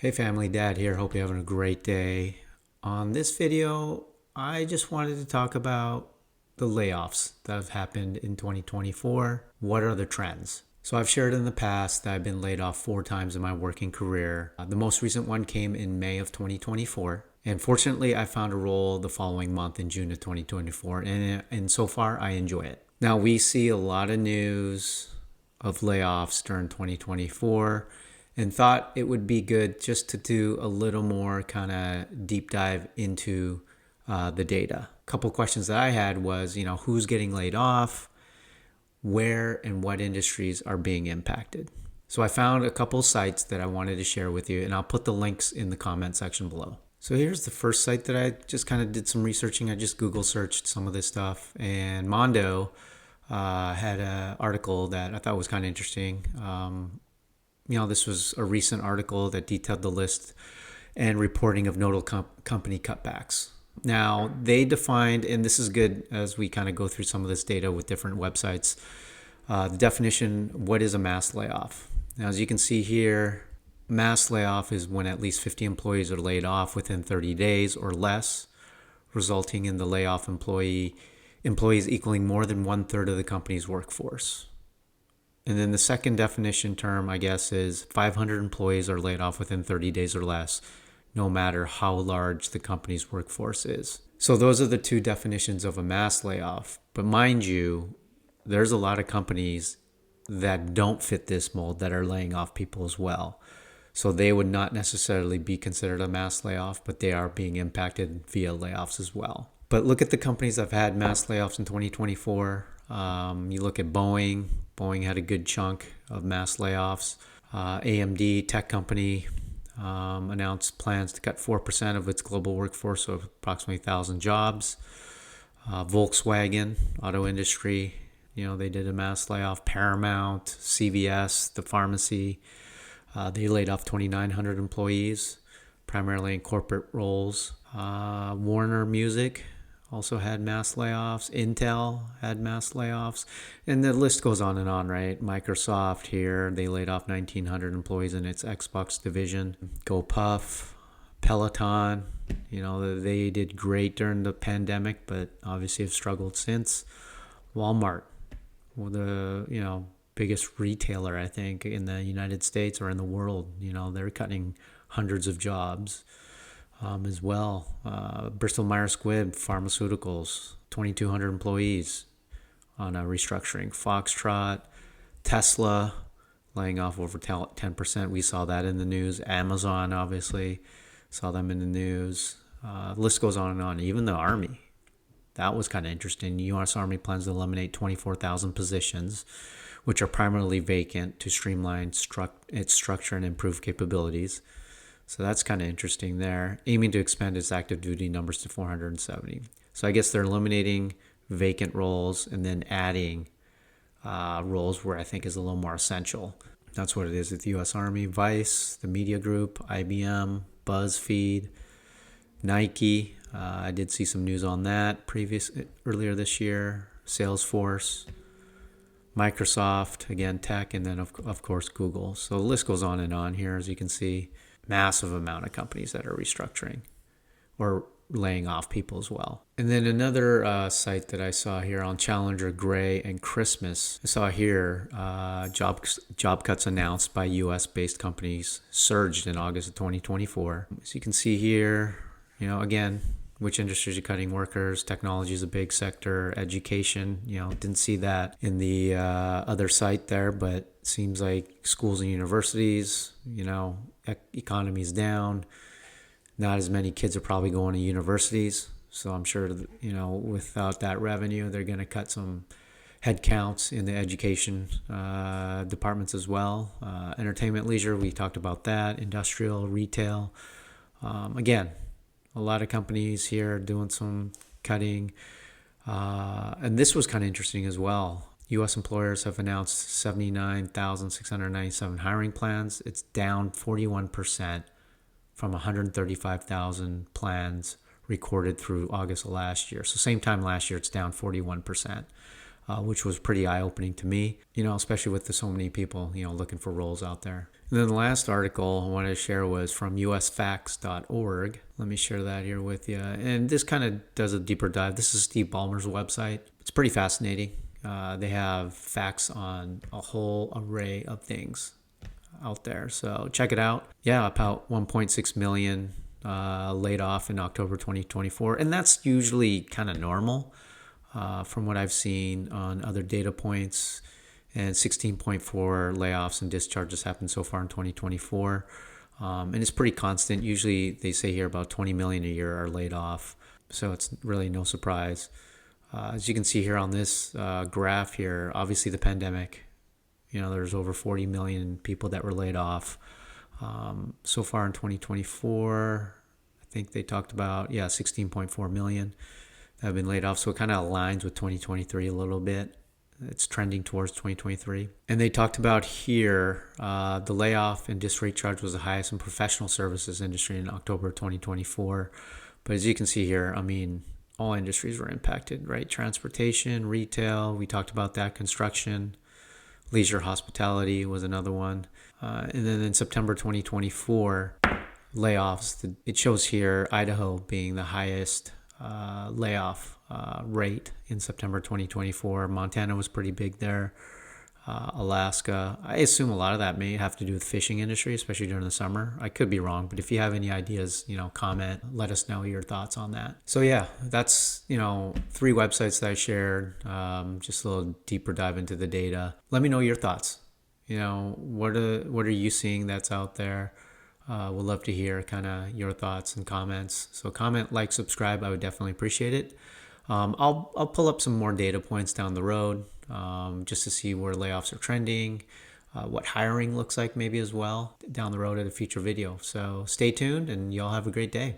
Hey family, Dad here. Hope you're having a great day. On this video, I just wanted to talk about the layoffs that have happened in 2024. What are the trends? So I've shared in the past that I've been laid off 4 times in my working career. The most recent one came in May of 2024. And fortunately, I found a role the following month in June of 2024. And so far, I enjoy it. Now, we see a lot of news of layoffs during 2024 and thought it would be good just to do a little more kind of deep dive into the data. A couple questions that I had was, who's getting laid off, where and what industries are being impacted. So I found a couple sites that I wanted to share with you, and I'll put the links in the comment section below. So here's the first site that I just kind of did some researching. I just Google searched some of this stuff, and Mondo had an article that I thought was kind of interesting. This was a recent article that detailed the list and reporting of notable company cutbacks. Now, they defined, and this is good as we kind of go through some of this data with different websites, the definition, what is a mass layoff? Now, as you can see here, mass layoff is when at least 50 employees are laid off within 30 days or less, resulting in the layoff employees equaling more than 1/3 of the company's workforce. And then the second definition term, I guess, is 500 employees are laid off within 30 days or less, no matter how large the company's workforce is. So those are the two definitions of a mass layoff. But mind you, there's a lot of companies that don't fit this mold that are laying off people as well. So they would not necessarily be considered a mass layoff, but they are being impacted via layoffs as well. But look at the companies that have had mass layoffs in 2024. You look at Boeing. Boeing had a good chunk of mass layoffs. AMD, tech company, announced plans to cut 4% of its global workforce, so approximately 1,000 jobs. Volkswagen, auto industry, they did a mass layoff. Paramount, CVS, the pharmacy, they laid off 2,900 employees, primarily in corporate roles. Warner Music also had mass layoffs. Intel had mass layoffs. And the list goes on and on, right? Microsoft here, they laid off 1,900 employees in its Xbox division. GoPuff, Peloton, they did great during the pandemic, but obviously have struggled since. Walmart, the biggest retailer, I think, in the United States or in the world. They're cutting hundreds of jobs. As well. Bristol Myers Squibb Pharmaceuticals, 2,200 employees on a restructuring. Foxtrot, Tesla, laying off over 10%. We saw that in the news. Amazon, obviously, saw them in the news. List goes on and on. Even the Army. That was kind of interesting. The U.S. Army plans to eliminate 24,000 positions, which are primarily vacant, to streamline its structure and improve capabilities. So that's kind of interesting there. Aiming to expand its active duty numbers to 470. So I guess they're eliminating vacant roles and then adding roles where I think is a little more essential. That's what it is with the U.S. Army. Vice, the media group, IBM, BuzzFeed, Nike. I did see some news on that earlier this year. Salesforce, Microsoft, again, tech, and then of course Google. So the list goes on and on here, as you can see. Massive amount of companies that are restructuring or laying off people as well. And then another site that I saw here on Challenger, Gray, and Christmas, I saw here job cuts announced by U.S.-based companies surged in August of 2024. As you can see here, again, which industries are cutting workers. Technology is a big sector. Education, didn't see that in the other site there, but it seems like schools and universities, economy's down. Not as many kids are probably going to universities. So I'm sure, without that revenue, they're going to cut some headcounts in the education departments as well. Entertainment, leisure, we talked about that. Industrial, retail. Again, a lot of companies here doing some cutting. And this was kind of interesting as well. U.S. employers have announced 79,697 hiring plans. It's down 41% from 135,000 plans recorded through August of last year. So same time last year, it's down 41%, which was pretty eye-opening to me, especially with so many people, looking for roles out there. And then the last article I wanted to share was from USAorg. Let me share that here with you. And this kind of does a deeper dive. This is Steve Ballmer's website. It's pretty fascinating. They have facts on a whole array of things out there. So check it out. Yeah, about 1.6 million laid off in October 2024. And that's usually kind of normal from what I've seen on other data points. And 16.4 layoffs and discharges happened so far in 2024. And it's pretty constant. Usually they say here about 20 million a year are laid off. So it's really no surprise. As you can see here on this graph here, obviously the pandemic, there's over 40 million people that were laid off. So far in 2024, I think they talked about, 16.4 million that have been laid off. So it kind of aligns with 2023 a little bit. It's trending towards 2023. And they talked about here, the layoff and discharge charge was the highest in professional services industry in October 2024. But as you can see here, all industries were impacted, right? Transportation, retail, we talked about that, construction, leisure, hospitality was another one. And then in September 2024, layoffs, it shows here Idaho being the highest layoff rate in September 2024. Montana was pretty big there. Alaska. I assume a lot of that may have to do with fishing industry, especially during the summer. I could be wrong, but if you have any ideas, comment, let us know your thoughts on that. So yeah, that's, 3 websites that I shared, just a little deeper dive into the data. Let me know your thoughts. What are you seeing that's out there? We'd love to hear kind of your thoughts and comments. So comment, like, subscribe. I would definitely appreciate it. I'll pull up some more data points down the road just to see where layoffs are trending, what hiring looks like maybe as well down the road at a future video. So stay tuned and y'all have a great day.